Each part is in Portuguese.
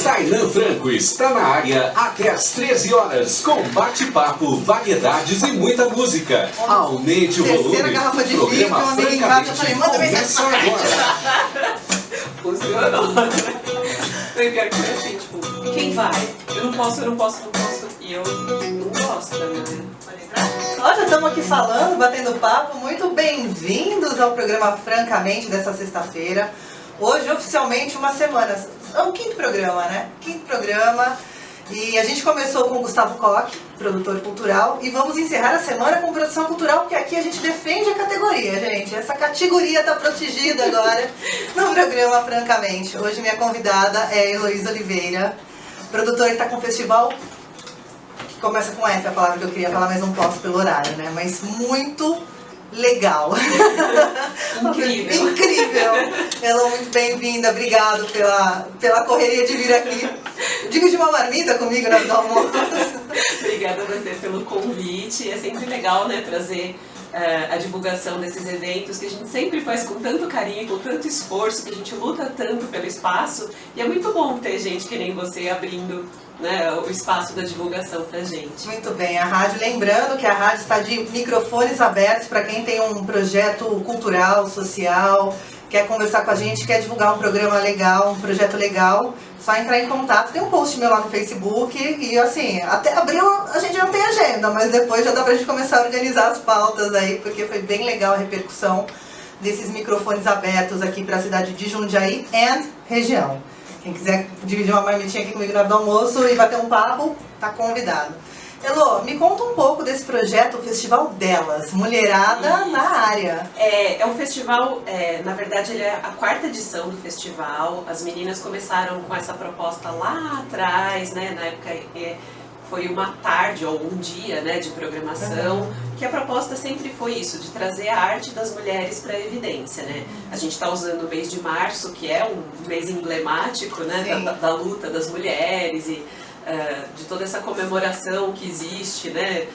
Tainan Franco está na área até às 13 horas, com bate-papo, variedades e muita música. Aumente o volume. Terceira garrafa de vinho, programa uma amiga em casa, eu falei, manda começa agora. Funcionou. Eu quero que foi assim, tipo, quem vai? Eu não posso. E eu não gosto da minha vida. Ó, já estamos aqui falando, batendo papo. Muito bem-vindos ao programa Francamente dessa sexta-feira. Hoje, oficialmente, uma semana. É o quinto programa, né? Quinto programa. E a gente começou com o Gustavo Koch, produtor cultural. E vamos encerrar a semana com produção cultural, porque aqui a gente defende a categoria, gente. Essa categoria está protegida agora no programa Francamente. Hoje minha convidada é Heloísa Oliveira, produtora que está com o festival... Começa com F, a palavra que eu queria falar, mas não posso pelo horário, né? Mas muito legal. Incrível. Incrível. Ela, muito bem-vinda. Obrigado pela correria de vir aqui. Dividir uma marmita comigo na hora do almoço. Obrigada a você pelo convite. É sempre legal, né, trazer a divulgação desses eventos que a gente sempre faz com tanto carinho, com tanto esforço, que a gente luta tanto pelo espaço. E é muito bom ter gente que nem você abrindo, né, o espaço da divulgação pra gente. Muito bem, a rádio, lembrando que a rádio está de microfones abertos para quem tem um projeto cultural, social, quer conversar com a gente, quer divulgar um programa legal, um projeto legal, só entrar em contato. Tem um post meu lá no Facebook e assim, até abril a gente não tem agenda, mas depois já dá pra gente começar a organizar as pautas aí, porque foi bem legal a repercussão desses microfones abertos aqui para a cidade de Jundiaí e região. Quem quiser dividir uma marmitinha aqui comigo na hora do almoço e bater um papo, tá convidado. Elô, me conta um pouco desse projeto, o Festival Delas, Mulherada na Área. É um festival, na verdade ele é a 4ª edição do festival. As meninas começaram com essa proposta lá atrás, né, na época foi uma tarde ou um dia, né, de programação, que a proposta sempre foi isso, de trazer a arte das mulheres para a evidência, né? A gente está usando o mês de março, que é um mês emblemático, né, da luta das mulheres e de toda essa comemoração que existe, né?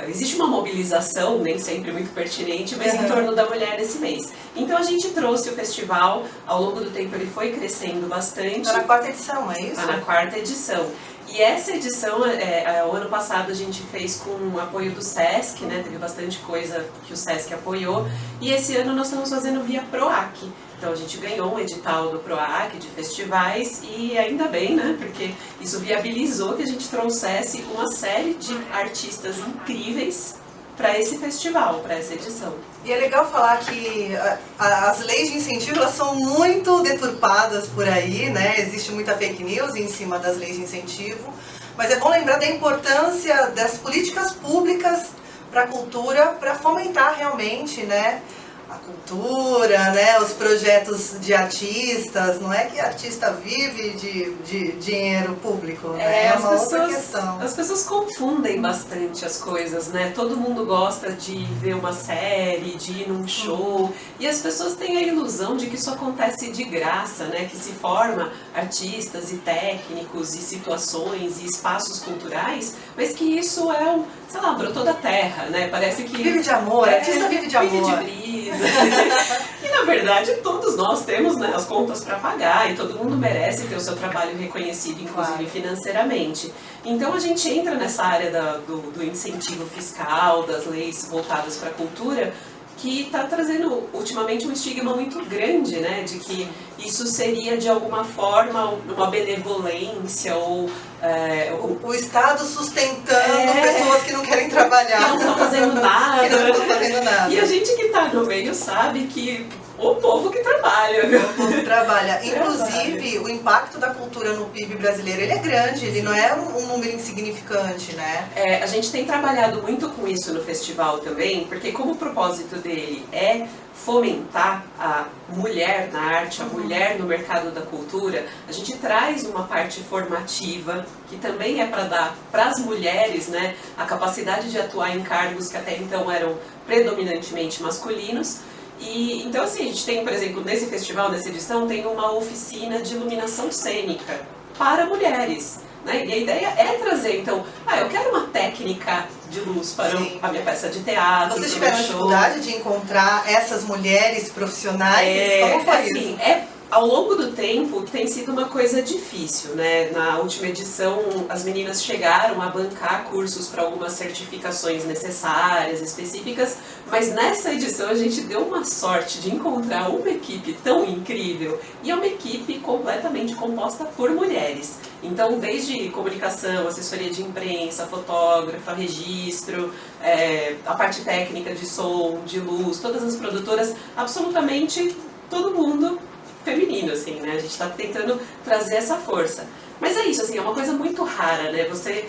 Existe uma mobilização, nem sempre muito pertinente, mas em torno da mulher nesse mês. Então a gente trouxe o festival, ao longo do tempo ele foi crescendo bastante. Está na 4ª edição, é isso? Está na 4ª edição. E essa edição, o ano passado a gente fez com o apoio do SESC, né? Teve bastante coisa que o SESC apoiou. E esse ano nós estamos fazendo via PROAC. Então a gente ganhou um edital do PROAC de festivais e ainda bem, né? Porque isso viabilizou que a gente trouxesse uma série de artistas incríveis para esse festival, para essa edição. E é legal falar que as leis de incentivo elas são muito deturpadas por aí, né? Existe muita fake news em cima das leis de incentivo, mas é bom lembrar da importância das políticas públicas para a cultura, para fomentar realmente, né, a cultura, né, os projetos de artistas. Não é que artista vive de dinheiro público, né? É uma outra questão. As pessoas confundem bastante as coisas, né? Todo mundo gosta de ver uma série, de ir num show, e as pessoas têm a ilusão de que isso acontece de graça, né? Que se forma artistas e técnicos e situações e espaços culturais, mas que isso é sei lá, brotou da terra, né? Parece que... Vive de amor, artista vive de amor. Vive de brisa. E na verdade todos nós temos, né, as contas para pagar e todo mundo merece ter o seu trabalho reconhecido, inclusive financeiramente. Então a gente entra nessa área do incentivo fiscal, das leis voltadas para a cultura, que está trazendo ultimamente um estigma muito grande, né, de que isso seria de alguma forma uma benevolência ou o Estado sustentando pessoas que não querem trabalhar, que não estão fazendo nada. Que não estão fazendo nada. E a gente que está no meio sabe que o povo que trabalha. O povo que trabalha. Inclusive, o impacto da cultura no PIB brasileiro ele é grande, ele não é um número insignificante, né? A gente tem trabalhado muito com isso no festival também, porque como o propósito dele é fomentar a mulher na arte, a mulher no mercado da cultura, a gente traz uma parte formativa que também é para dar para as mulheres, né, a capacidade de atuar em cargos que até então eram predominantemente masculinos. E então assim, a gente tem, por exemplo, nesse festival, nessa edição, tem uma oficina de iluminação cênica para mulheres. Né? E a ideia é trazer, então, eu quero uma técnica de luz para a minha peça de teatro. Vocês tiveram dificuldade de encontrar essas mulheres profissionais? Como foi assim, isso? Ao longo do tempo tem sido uma coisa difícil, né? Na última edição as meninas chegaram a bancar cursos para algumas certificações necessárias, específicas, mas nessa edição a gente deu uma sorte de encontrar uma equipe tão incrível e é uma equipe completamente composta por mulheres. Então, desde comunicação, assessoria de imprensa, fotógrafa, registro, a parte técnica de som, de luz, todas as produtoras, absolutamente todo mundo feminino, assim, né? A gente está tentando trazer essa força. Mas é isso, assim, é uma coisa muito rara, né? Você,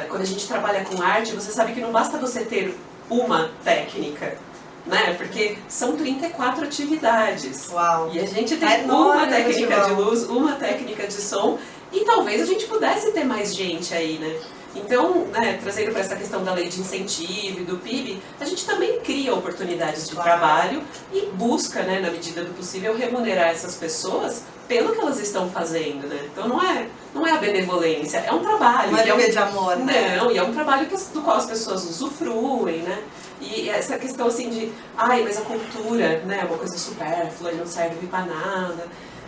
quando a gente trabalha com arte, você sabe que não basta você ter uma técnica, né? Porque são 34 atividades. Uau. E a gente tem uma técnica de luz, uma técnica de som, e talvez a gente pudesse ter mais gente aí, né? Então, né, trazendo para essa questão da lei de incentivo e do PIB, a gente também cria oportunidades de trabalho e busca, né, na medida do possível, remunerar essas pessoas pelo que elas estão fazendo, né? Então não é a benevolência, é um trabalho. Não é de amor, né? Não, e é um trabalho do qual as pessoas usufruem, né? E essa questão assim de, mas a cultura, né, é uma coisa supérflua, não serve para nada.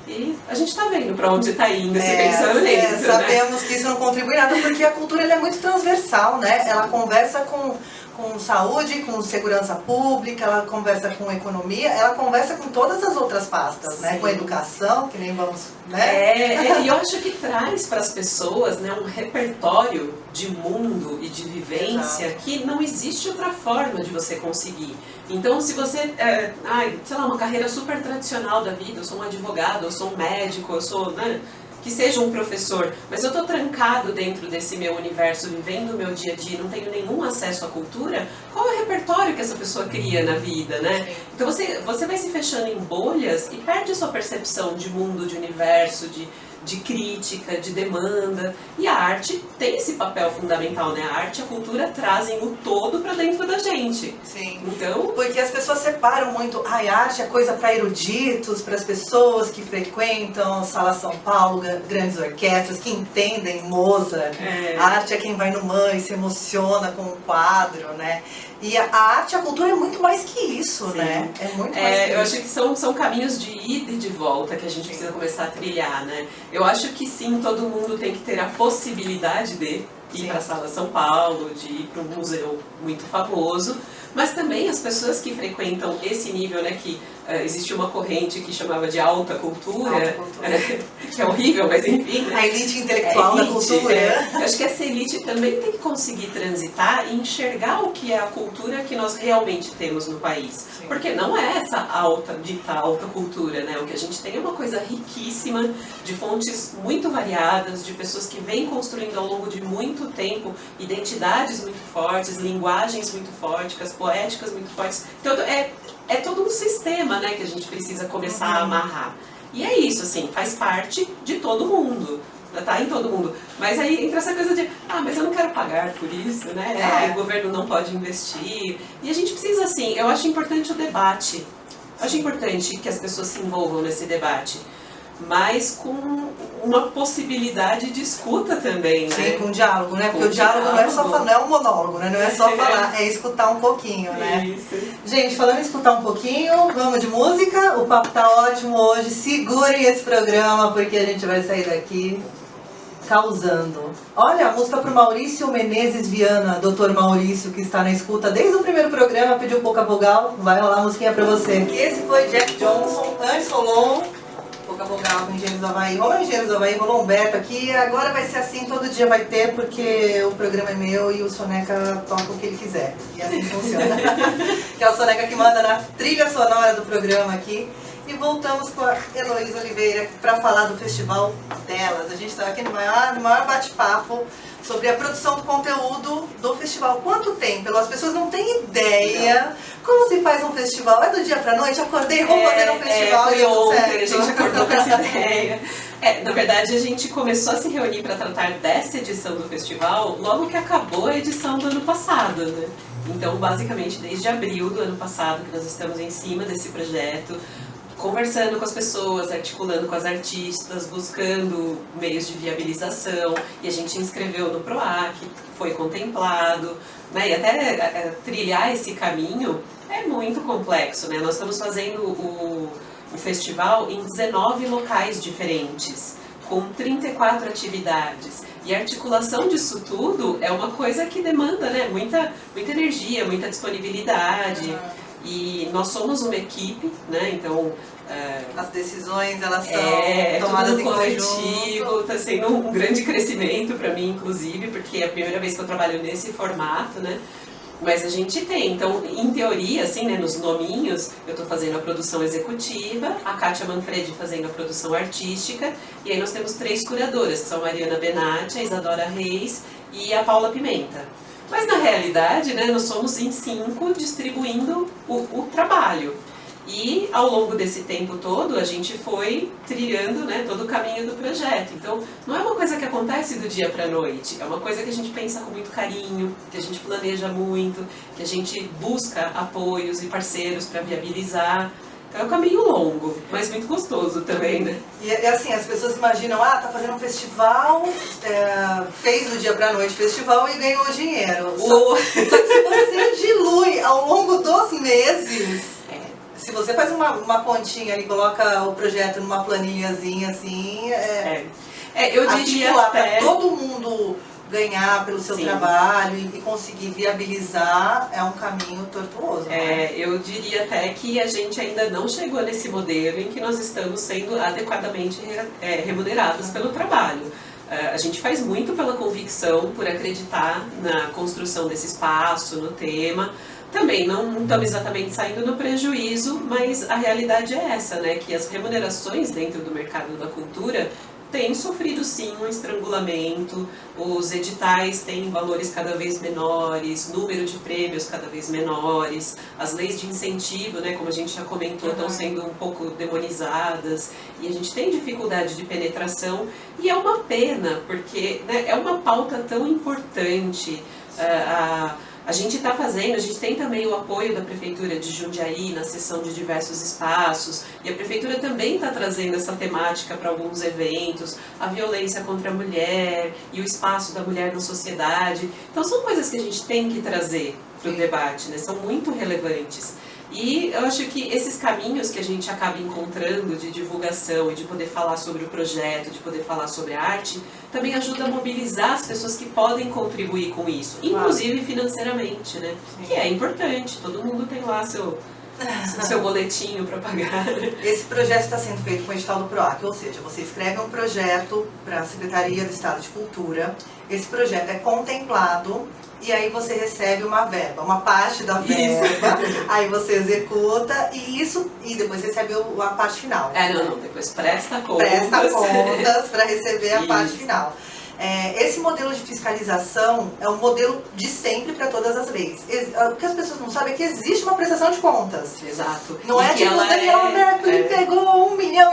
E a gente está vendo para onde está indo, se pensando nisso, sabemos que isso não contribui nada, porque a cultura ela é muito transversal, né? Ela conversa com saúde, com segurança pública, ela conversa com economia, ela conversa com todas as outras pastas, né? Com educação, que nem vamos, né? E eu acho que traz para as pessoas, né, um repertório de mundo e de vivência que não existe outra forma de você conseguir. Então, se você, sei lá, uma carreira super tradicional da vida, eu sou um advogado, eu sou um médico, eu sou, né, que seja um professor, mas eu estou trancado dentro desse meu universo, vivendo o meu dia a dia, não tenho nenhum acesso à cultura, qual é o repertório que essa pessoa cria na vida, né? Então você vai se fechando em bolhas e perde a sua percepção de mundo, de universo, de crítica, de demanda, e a arte tem esse papel fundamental, né? A arte e a cultura trazem o todo para dentro da gente. Sim. Então, porque as pessoas separam muito, a arte é coisa para eruditos, para as pessoas que frequentam Sala São Paulo, grandes orquestras, que entendem Mozart. A arte é quem vai no MAN e se emociona com o quadro, né? E a arte e a cultura é muito mais que isso, né? É muito mais que isso. Eu acho que são caminhos de ida e de volta que a gente precisa começar a trilhar, né? Eu acho que sim, todo mundo tem que ter a possibilidade de ir para a Sala São Paulo, de ir para um museu muito famoso, mas também as pessoas que frequentam esse nível, né, que existe uma corrente que chamava de alta cultura, que é horrível, mas enfim. Né? A elite intelectual da cultura. Eu acho que essa elite também tem que conseguir transitar e enxergar o que é a cultura que nós realmente temos no país. Sim. Porque não é essa dita alta cultura, né? O que a gente tem é uma coisa riquíssima, de fontes muito variadas, de pessoas que vêm construindo ao longo de muito tempo identidades muito fortes, linguagens muito fortes, poéticas muito fortes. Então é todo um sistema, né, que a gente precisa começar a amarrar. E é isso, assim, faz parte de todo mundo, tá em todo mundo. Mas aí entra essa coisa de, mas eu não quero pagar por isso, né? O governo não pode investir. E a gente precisa, assim, eu acho importante o debate. Eu acho importante que as pessoas se envolvam nesse debate, mas com uma possibilidade de escuta também, né? Sim, com diálogo, né? Porque o diálogo não é só falar, não é um monólogo, né? Não é só falar, é escutar um pouquinho, né? Isso. Gente, falando em escutar um pouquinho, vamos de música. O papo tá ótimo hoje. Segurem esse programa, porque a gente vai sair daqui causando. Olha, a música pro Maurício Menezes Viana, Dr. Maurício, que está na escuta desde o primeiro programa, pediu pouca vogal, vai rolar a musiquinha pra você. Esse foi Jack Johnson, antes rolou pouca vogal com Engenheiros do Havaí, rolou Engenheiros do Havaí, rolou Humberto aqui, agora vai ser assim, todo dia vai ter, porque o programa é meu e o Soneca toca o que ele quiser, e assim funciona. Que é o Soneca que manda na trilha sonora do programa aqui. E voltamos com a Heloísa Oliveira para falar do festival delas. A gente está aqui no maior bate-papo sobre a produção do conteúdo do festival. Quanto tempo? As pessoas não têm ideia como se faz um festival. É do dia pra noite, acordei, vamos fazer um festival. Foi ontem, a gente acordou com essa ideia. Na verdade, a gente começou a se reunir para tratar dessa edição do festival logo que acabou a edição do ano passado, né? Então, basicamente, desde abril do ano passado que nós estamos em cima desse projeto, conversando com as pessoas, articulando com as artistas, buscando meios de viabilização, e a gente inscreveu no PROAC, foi contemplado, né? E até trilhar esse caminho é muito complexo, né? Nós estamos fazendo o festival em 19 locais diferentes, com 34 atividades. E a articulação disso tudo é uma coisa que demanda, né, muita energia, muita disponibilidade. E nós somos uma equipe, né, então... as decisões, elas são tomadas em coletivo, está sendo um grande crescimento para mim, inclusive, porque é a primeira vez que eu trabalho nesse formato, né? Mas a gente tem, então, em teoria, assim, né, nos nominhos, eu estou fazendo a produção executiva, a Kátia Manfredi fazendo a produção artística, e aí nós temos 3 curadoras, que são a Mariana Benatti, a Isadora Reis e a Paula Pimenta. Mas, na realidade, né, nós somos em 5 distribuindo o trabalho. E, ao longo desse tempo todo, a gente foi trilhando, né, todo o caminho do projeto. Então, não é uma coisa que acontece do dia para a noite, é uma coisa que a gente pensa com muito carinho, que a gente planeja muito, que a gente busca apoios e parceiros para viabilizar. Então, é um caminho longo, mas muito gostoso também, né? E assim, as pessoas imaginam, tá fazendo um festival, fez do dia pra noite festival e ganhou dinheiro. Só que se você dilui ao longo dos meses... Se você faz uma continha e coloca o projeto numa planilhazinha assim, eu diria para todo mundo ganhar pelo seu trabalho e conseguir viabilizar é um caminho tortuoso. Eu diria até que a gente ainda não chegou nesse modelo em que nós estamos sendo adequadamente remunerados pelo trabalho. A gente faz muito pela convicção, por acreditar na construção desse espaço, no tema. Também não estamos exatamente saindo no prejuízo, mas a realidade é essa, né? Que as remunerações dentro do mercado da cultura têm sofrido sim um estrangulamento, os editais têm valores cada vez menores, número de prêmios cada vez menores, as leis de incentivo, né, como a gente já comentou, estão sendo um pouco demonizadas e a gente tem dificuldade de penetração e é uma pena, porque, né, é uma pauta tão importante. A gente está fazendo, a gente tem também o apoio da Prefeitura de Jundiaí na cessão de diversos espaços e a Prefeitura também está trazendo essa temática para alguns eventos, a violência contra a mulher e o espaço da mulher na sociedade. Então são coisas que a gente tem que trazer para o debate, né? São muito relevantes. E eu acho que esses caminhos que a gente acaba encontrando de divulgação e de poder falar sobre o projeto, de poder falar sobre a arte, também ajuda a mobilizar as pessoas que podem contribuir com isso, inclusive financeiramente, né? Sim. Que é importante, todo mundo tem lá seu boletinho para pagar. Esse projeto está sendo feito com o edital do PROAC, ou seja, você escreve um projeto para a Secretaria do Estado de Cultura, esse projeto é contemplado e aí você recebe uma verba, uma parte da verba, aí você executa e depois recebe a parte final. Depois presta contas. Presta contas para receber a parte final. Esse modelo de fiscalização é um modelo de sempre para todas as leis. O que as pessoas não sabem é que existe uma prestação de contas. Exato. Não é tipo o Daniel Mercury pegou R$1 milhão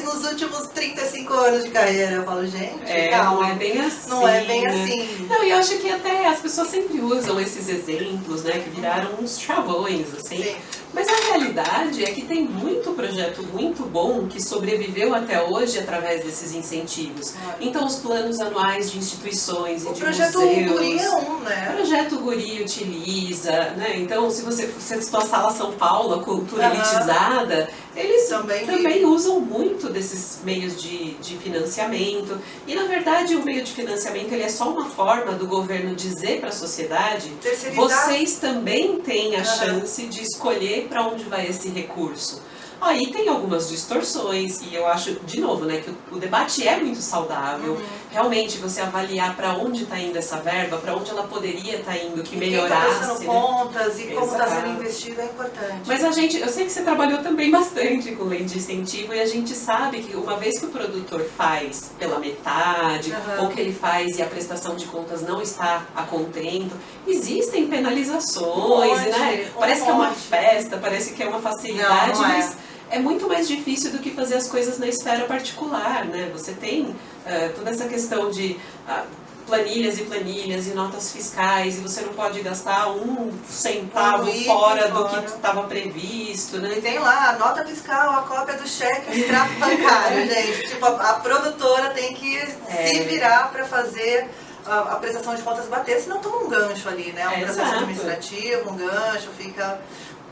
nos últimos 35 anos de carreira. Eu falo, gente, calma. Não é bem assim. Não é bem assim. Não, e eu acho que até as pessoas sempre usam esses exemplos, né, que viraram uns chavões, assim. Sim. Mas a realidade é que tem muito projeto muito bom que sobreviveu até hoje através desses incentivos. Então, os planos anuais de instituições e de museus... O projeto Guri é um, né? O projeto Guri utiliza, né? Então, se você citou a Sala São Paulo, a cultura elitizada, eles também usam muito desses meios de financiamento. E, na verdade, o meio de financiamento ele é só uma forma do governo dizer para a sociedade: vocês também têm a chance de escolher para onde vai esse recurso. Aí tem algumas distorções e eu acho, de novo, né, que o debate é muito saudável. Realmente você avaliar para onde está indo essa verba, para onde ela poderia estar indo, que melhorasse. Quem está prestando contas e como está sendo investido é importante. Mas eu sei que você trabalhou também bastante com lei de incentivo e a gente sabe que uma vez que o produtor faz pela metade, ou que ele faz e a prestação de contas não está a contento, existem penalizações, né? Parece que é uma festa, parece que é uma facilidade, mas é muito mais difícil do que fazer as coisas na esfera particular, né? Você tem toda essa questão de planilhas e planilhas e notas fiscais e você não pode gastar um centavo fora do que estava previsto, né? E tem lá a nota fiscal, a cópia do cheque, o extrato bancário, gente. Tipo, a produtora tem que se virar para fazer a prestação de contas bater, senão toma um gancho ali, né? Um processo administrativo, um gancho, fica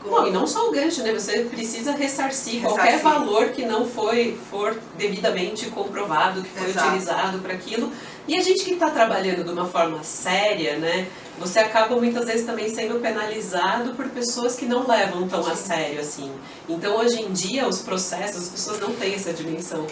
Não, e não só o gancho, né? Você precisa ressarcir qualquer valor que não for devidamente comprovado, que foi utilizado para aquilo. E a gente que está trabalhando de uma forma séria, né? Você acaba muitas vezes também sendo penalizado por pessoas que não levam tão a sério assim. Então hoje em dia os processos, as pessoas não têm essa dimensão.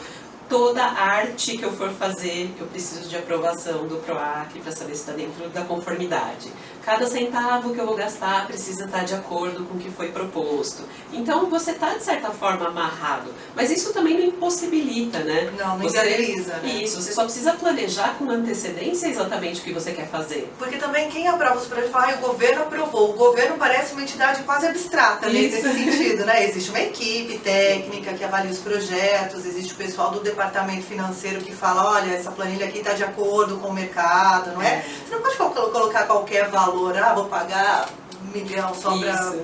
Toda arte que eu for fazer, eu preciso de aprovação do PROAC para saber se está dentro da conformidade. Cada centavo que eu vou gastar precisa estar de acordo com o que foi proposto. Então você está, de certa forma, amarrado. Mas isso também não impossibilita, né? Não inviabiliza, né? Isso, você só precisa planejar com antecedência exatamente o que você quer fazer. Porque também quem aprova os projetos fala, o governo aprovou. O governo parece uma entidade quase abstrata nesse sentido, né? Existe uma equipe técnica que avalia os projetos, existe o pessoal do departamento financeiro que fala, olha, essa planilha aqui está de acordo com o mercado, não é? Você não pode colocar qualquer valor, vou pagar 1 milhão só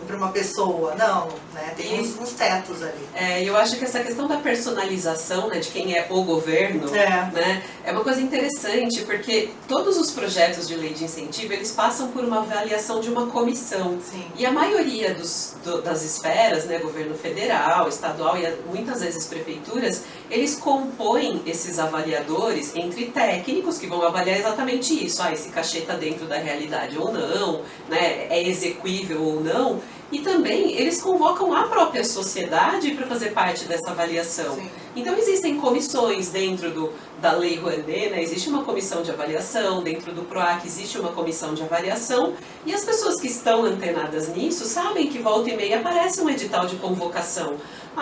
para uma pessoa. Não, né? Tem uns tetos ali. Eu acho que essa questão da personalização, né, de quem é o governo, né, é uma coisa interessante, porque todos os projetos de lei de incentivo, eles passam por uma avaliação de uma comissão. Sim. E a maioria das esferas, né, governo federal, estadual e muitas vezes prefeituras, eles compõem esses avaliadores entre técnicos que vão avaliar exatamente isso. Esse cachê está dentro da realidade ou não, né, é exequível ou não. E também eles convocam a própria sociedade para fazer parte dessa avaliação. Sim. Então existem comissões dentro da Lei Rouanet, né? Existe uma comissão de avaliação, dentro do PROAC existe uma comissão de avaliação, e as pessoas que estão antenadas nisso sabem que volta e meia aparece um edital de convocação.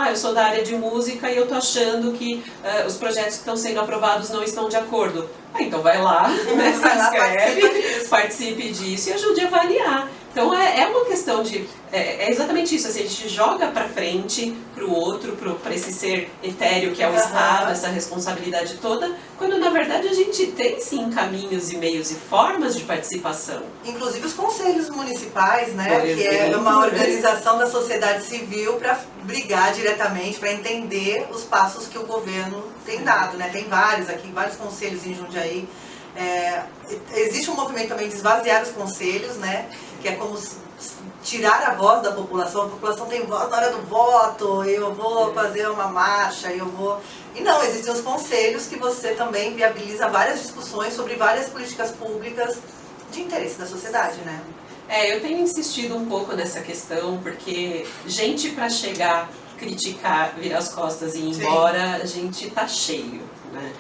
Eu sou da área de música e eu tô achando que os projetos que estão sendo aprovados não estão de acordo. Então vai lá, né? Se inscreve, participe disso e ajude a avaliar. Então é uma questão de... É exatamente isso, assim, a gente joga para frente, para o outro, para esse ser etéreo que é o Estado, essa responsabilidade toda, quando na verdade a gente tem sim caminhos e meios e formas de participação. Inclusive os conselhos municipais, né, que é uma organização da sociedade civil para brigar diretamente, para entender os passos que o governo tem dado, né? Tem vários aqui, vários conselhos em Jundiaí. Existe um movimento também de esvaziar os conselhos, né, que é como tirar a voz da população. A população tem voz na hora do voto, eu vou fazer uma marcha, eu vou... E não, existem os conselhos que você também viabiliza várias discussões sobre várias políticas públicas de interesse da sociedade, né? Eu tenho insistido um pouco nessa questão, porque gente para chegar, criticar, virar as costas e ir embora, a gente tá cheio, né?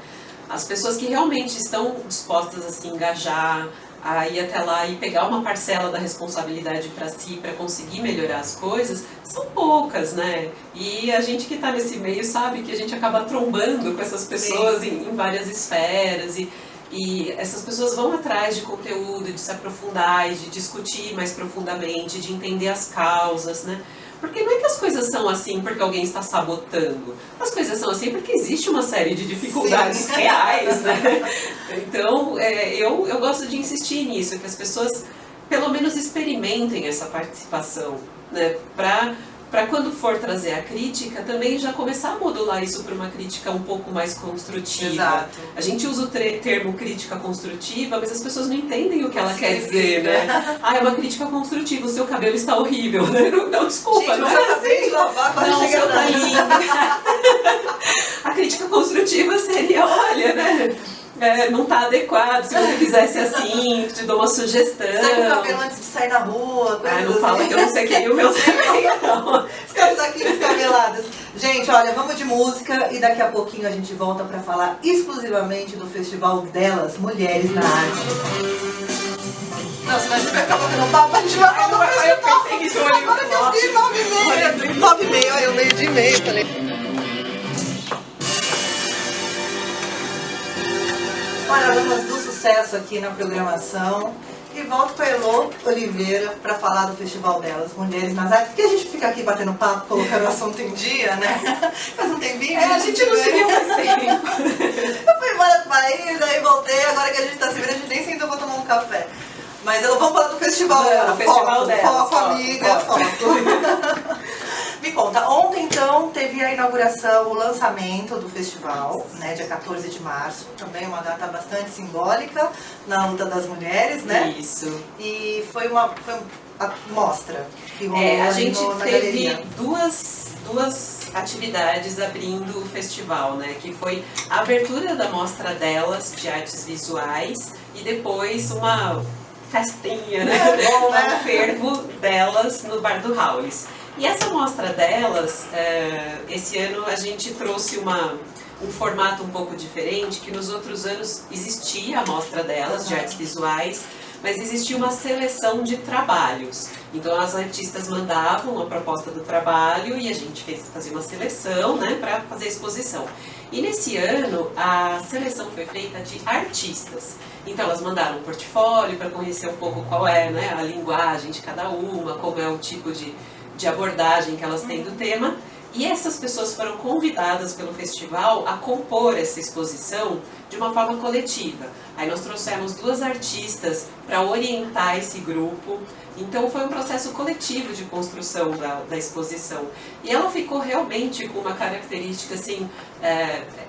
As pessoas que realmente estão dispostas a se engajar, a ir até lá e pegar uma parcela da responsabilidade para si, para conseguir melhorar as coisas, são poucas, né? E a gente que está nesse meio sabe que a gente acaba trombando com essas pessoas em várias esferas e essas pessoas vão atrás de conteúdo, de se aprofundar, de discutir mais profundamente, de entender as causas, né? Porque não é que as coisas são assim porque alguém está sabotando. As coisas são assim porque existe uma série de dificuldades reais, né? Então, eu gosto de insistir nisso, que as pessoas pelo menos experimentem essa participação, né? Para quando for trazer a crítica, também já começar a modular isso para uma crítica um pouco mais construtiva. Exato. A gente usa o termo crítica construtiva, mas as pessoas não entendem o que ela quer dizer, né? É uma crítica construtiva, o seu cabelo está horrível, né? Não, desculpa, gente, não é assim. De lavar, não, o seu tá lindo. A crítica construtiva seria, olha, né? Não está adequado, se você fizesse assim, te dou uma sugestão. Seca o cabelo antes de sair na rua, coisas não fala que eu não sequei o meu também, não. Estamos aqui descabeladas. Gente, olha, vamos de música e daqui a pouquinho a gente volta para falar exclusivamente do festival delas, Mulheres na Arte. Não, senão a gente vai ficar batendo papo, a gente vai falar do festival. Eu pensei que eu olhei agora que eu vi 9h30, 9h30, aí eu meio de e-mail, falei... Olha, damas do sucesso aqui na programação. E volto com a Elô Oliveira para falar do festival delas, Mulheres nas Artes. Porque a gente fica aqui batendo papo, colocando o assunto em dia, né? Faz um tempinho. A gente não se viu faz tempo. Eu fui embora do país, aí voltei. Agora que a gente tá se vendo, a gente nem sentou pra tomar um café. Mas vamos falar do festival dela. O festival delas. Foco, amiga, foco. Me conta, ontem então teve a inauguração, o lançamento do festival, né, dia 14 de março, também uma data bastante simbólica na luta das mulheres, né? Isso. E foi mostra que rolou A gente na teve galeria? duas atividades abrindo o festival, né? Que foi a abertura da mostra delas, de artes visuais, e depois uma festinha, né? Bom, né? Um fervo delas no Bar do Haulis. E essa mostra delas, esse ano a gente trouxe um formato um pouco diferente, que nos outros anos existia a mostra delas, de artes visuais, mas existia uma seleção de trabalhos. Então as artistas mandavam a proposta do trabalho e a gente fazia uma seleção, né, para fazer a exposição. E nesse ano a seleção foi feita de artistas. Então elas mandaram um portfólio para conhecer um pouco qual é, né, a linguagem de cada uma, como é o tipo de abordagem que elas têm do tema. E essas pessoas foram convidadas pelo festival a compor essa exposição de uma forma coletiva. Aí nós trouxemos 2 artistas para orientar esse grupo. Então foi um processo coletivo de construção da exposição. E ela ficou realmente com uma característica assim,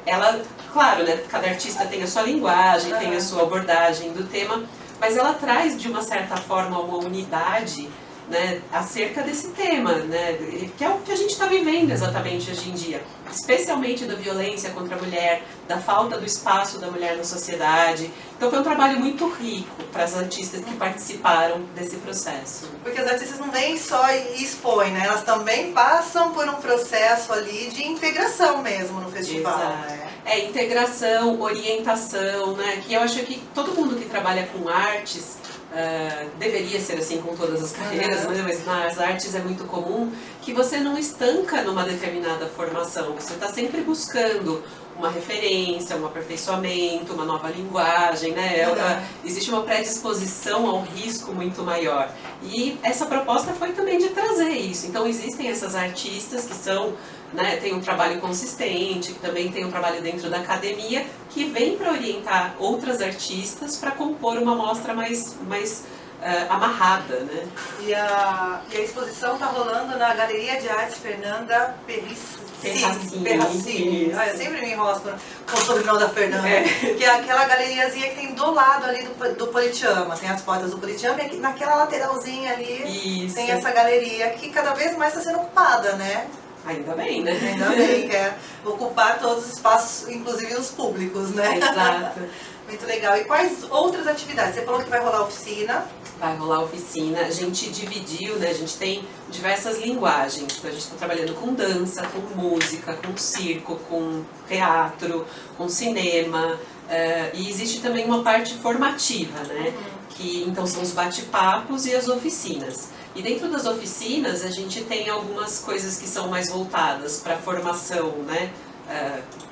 ela, claro, né, cada artista tem a sua linguagem, tem a sua abordagem do tema, mas ela traz de uma certa forma uma unidade, né, acerca desse tema, né, que é o que a gente está vivendo exatamente hoje em dia, especialmente da violência contra a mulher, da falta do espaço da mulher na sociedade. Então foi um trabalho muito rico para as artistas que participaram desse processo. Porque as artistas não vêm só e expõem, né? Elas também passam por um processo ali de integração mesmo no festival. Exato. Integração, orientação, né, que eu acho que todo mundo que trabalha com artes deveria ser assim com todas as carreiras, mas nas artes é muito comum que você não estanca numa determinada formação, você está sempre buscando uma referência, um aperfeiçoamento, uma nova linguagem, né? Existe uma predisposição ao risco muito maior. E essa proposta foi também de trazer isso. Então existem essas artistas que são, né, tem um trabalho consistente, que também tem um trabalho dentro da academia, que vem para orientar outras artistas para compor uma mostra mais amarrada, né? E a exposição está rolando na Galeria de Artes Fernanda Perracini. Eu sempre me enrosco com o sobrenome da Fernanda. Que é aquela galeriazinha que tem do lado ali do Politeama. Tem as portas do Politeama e naquela lateralzinha ali tem essa galeria que cada vez mais está sendo ocupada, né? Ainda bem, né? Ainda bem, quer ocupar todos os espaços, inclusive os públicos, né? Exato. Muito legal. E quais outras atividades? Você falou que vai rolar oficina. Vai rolar oficina. A gente dividiu, né? A gente tem diversas linguagens. Então a gente está trabalhando com dança, com música, com circo, com teatro, com cinema. E existe também uma parte formativa, né? Que então são os bate-papos e as oficinas. E dentro das oficinas a gente tem algumas coisas que são mais voltadas para a formação, né,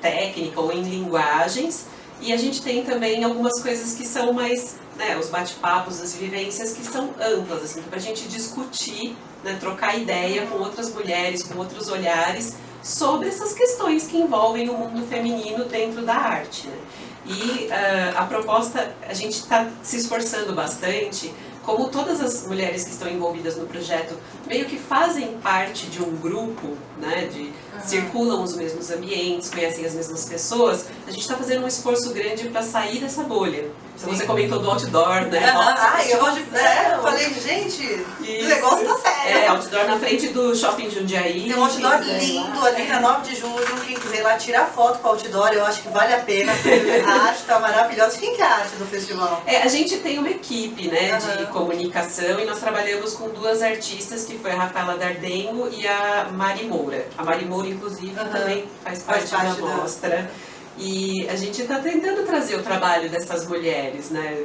técnica ou em linguagens. E a gente tem também algumas coisas que são mais, né, os bate-papos, as vivências que são amplas, assim, para a gente discutir, né, trocar ideia com outras mulheres, com outros olhares sobre essas questões que envolvem o mundo feminino dentro da arte, né? E a proposta, a gente está se esforçando bastante, como todas as mulheres que estão envolvidas no projeto meio que fazem parte de um grupo, né, circulam os mesmos ambientes, conhecem as mesmas pessoas, a gente está fazendo um esforço grande para sair dessa bolha. Então, você comentou do outdoor, né? Eu falei, gente, o negócio tá sério. Outdoor na frente do Shopping Jundiaí. Tem um outdoor lindo ali na 9 de julho, quem quiser ir lá tirar foto com o outdoor, eu acho que vale a pena. A arte tá maravilhosa. Quem que é a arte do festival? A gente tem uma equipe, né, de comunicação, e nós trabalhamos com 2 artistas, que foi a Rafaela Dardengo e a Mari Moura. A Mari Moura, inclusive, também faz parte da mostra. E a gente está tentando trazer o trabalho dessas mulheres, né?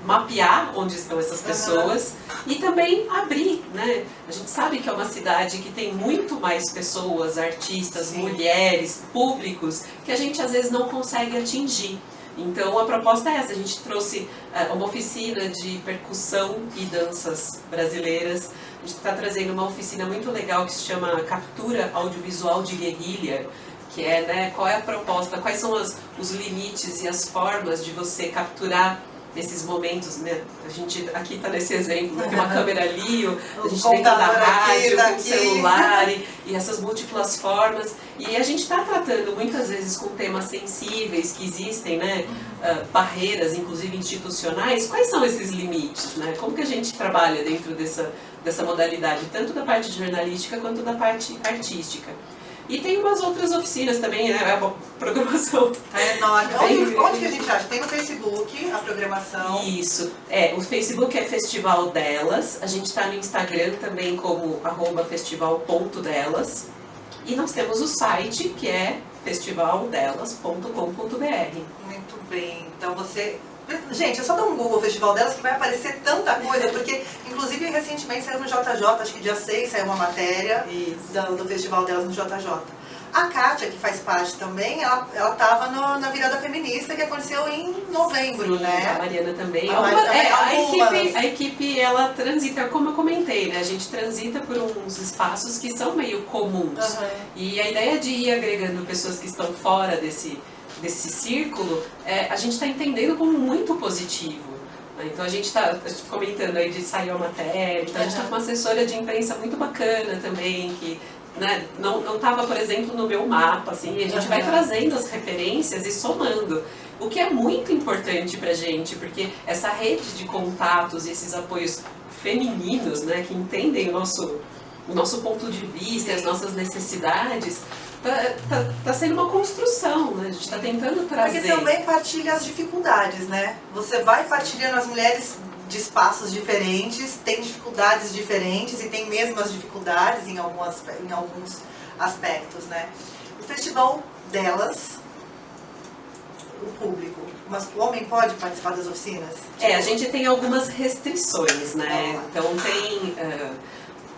Mapear onde estão essas pessoas e também abrir, né? A gente sabe que é uma cidade que tem muito mais pessoas, artistas, mulheres, públicos, que a gente às vezes não consegue atingir. Então a proposta é essa, a gente trouxe uma oficina de percussão e danças brasileiras. A gente está trazendo uma oficina muito legal que se chama Captura Audiovisual de Guerrilha, que é, né, qual é a proposta, quais são os limites e as formas de você capturar esses momentos, né? A gente aqui está nesse exemplo, né? Tem uma câmera ali, a gente tem dentro da rádio, com o daqui. celular e essas múltiplas formas. E a gente está tratando muitas vezes com temas sensíveis que existem, né? Barreiras, inclusive institucionais. Quais são esses limites, né? Como que a gente trabalha dentro dessa modalidade, tanto da parte jornalística quanto da parte artística? E tem umas outras oficinas também, né? A programação. É enorme. Onde que a gente acha? Tem no Facebook a programação. Isso. O Facebook é Festival Delas. A gente está no Instagram também como @festival.delas. E nós temos o site que é festivaldelas.com.br. Muito bem. Então você... Gente, é só dar um Google Festival Delas que vai aparecer tanta coisa, porque inclusive recentemente saiu no JJ, acho que dia 6 saiu uma matéria do Festival Delas no JJ. A Kátia, que faz parte também, ela estava na virada feminista que aconteceu em novembro, Sim, né? A Mariana também. A equipe, ela transita, como eu comentei, né? A gente transita por uns espaços que são meio comuns. E a ideia de ir agregando pessoas que estão fora desse círculo, a gente está entendendo como muito positivo. Então a gente está comentando aí de sair a matéria, então a gente está com uma assessora de imprensa muito bacana também, que né, não estava, por exemplo, no meu mapa, assim, e a gente vai trazendo as referências e somando. O que é muito importante pra gente, porque essa rede de contatos e esses apoios femininos, né, que entendem o nosso ponto de vista, as nossas necessidades, tá sendo uma construção, né? A gente está tentando trazer. Porque também partilha as dificuldades, né? Você vai partilhando as mulheres de espaços diferentes, tem dificuldades diferentes e tem mesmo as dificuldades em alguns aspectos, né? O Festival Delas, o público, mas o homem pode participar das oficinas? A gente tem algumas restrições, né? Então tem...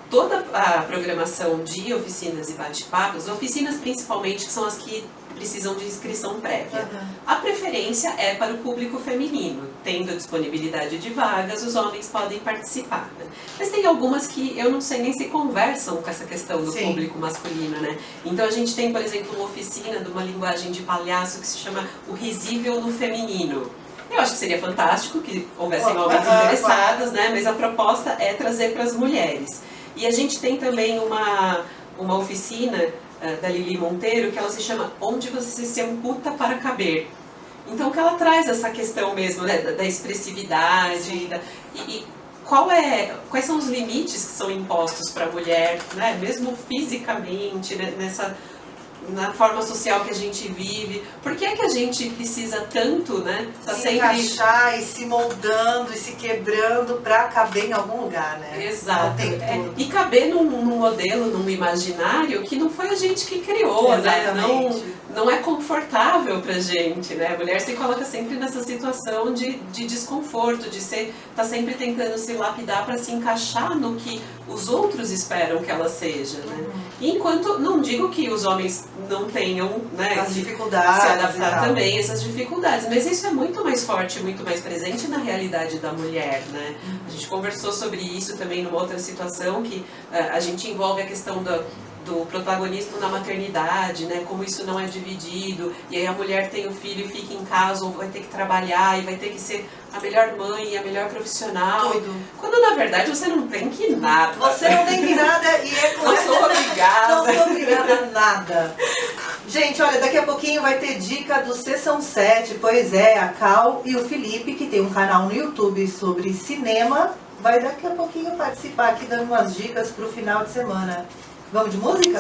toda a programação de oficinas e bate-papos, oficinas principalmente que são as que precisam de inscrição prévia. A preferência é para o público feminino, tendo a disponibilidade de vagas, os homens podem participar. Né? Mas tem algumas que eu não sei nem se conversam com essa questão do público masculino, né? Então a gente tem, por exemplo, uma oficina de uma linguagem de palhaço que se chama O Risível no Feminino. Eu acho que seria fantástico que houvessem homens interessados, né? Mas a proposta é trazer para as mulheres. E a gente tem também uma oficina da Lili Monteiro que ela se chama Onde Você Se Amputa para Caber. Então que ela traz essa questão mesmo, né, da expressividade e quais são os limites que são impostos para a mulher, né, mesmo fisicamente, né, na forma social que a gente vive. Por que é que a gente precisa tanto, né? Se encaixar e se moldando e se quebrando para caber em algum lugar, né? Exato. E caber num modelo, num imaginário que não foi a gente que criou, exatamente, né? Não é confortável pra gente, né? A mulher se coloca sempre nessa situação de desconforto, de tá sempre tentando se lapidar para se encaixar no que os outros esperam que ela seja, né? Enquanto, não digo que os homens não tenham, né, as dificuldades, se adaptar também a essas dificuldades, mas isso é muito mais forte, muito mais presente na realidade da mulher, né? A gente conversou sobre isso também numa outra situação que a gente envolve a questão do protagonismo na maternidade, né? Como isso não é dividido, e aí a mulher tem o filho e fica em casa, ou vai ter que trabalhar, e vai ter que ser a melhor mãe, a melhor profissional. Tudo. Quando na verdade você não tem que nada. Você não tem que nada e é não sou obrigada. Não sou obrigada a nada. Gente, olha, daqui a pouquinho vai ter dica do Sessão 7, pois a Cal e o Felipe, que tem um canal no YouTube sobre cinema, vai daqui a pouquinho participar aqui dando umas dicas pro final de semana. Vamos de música?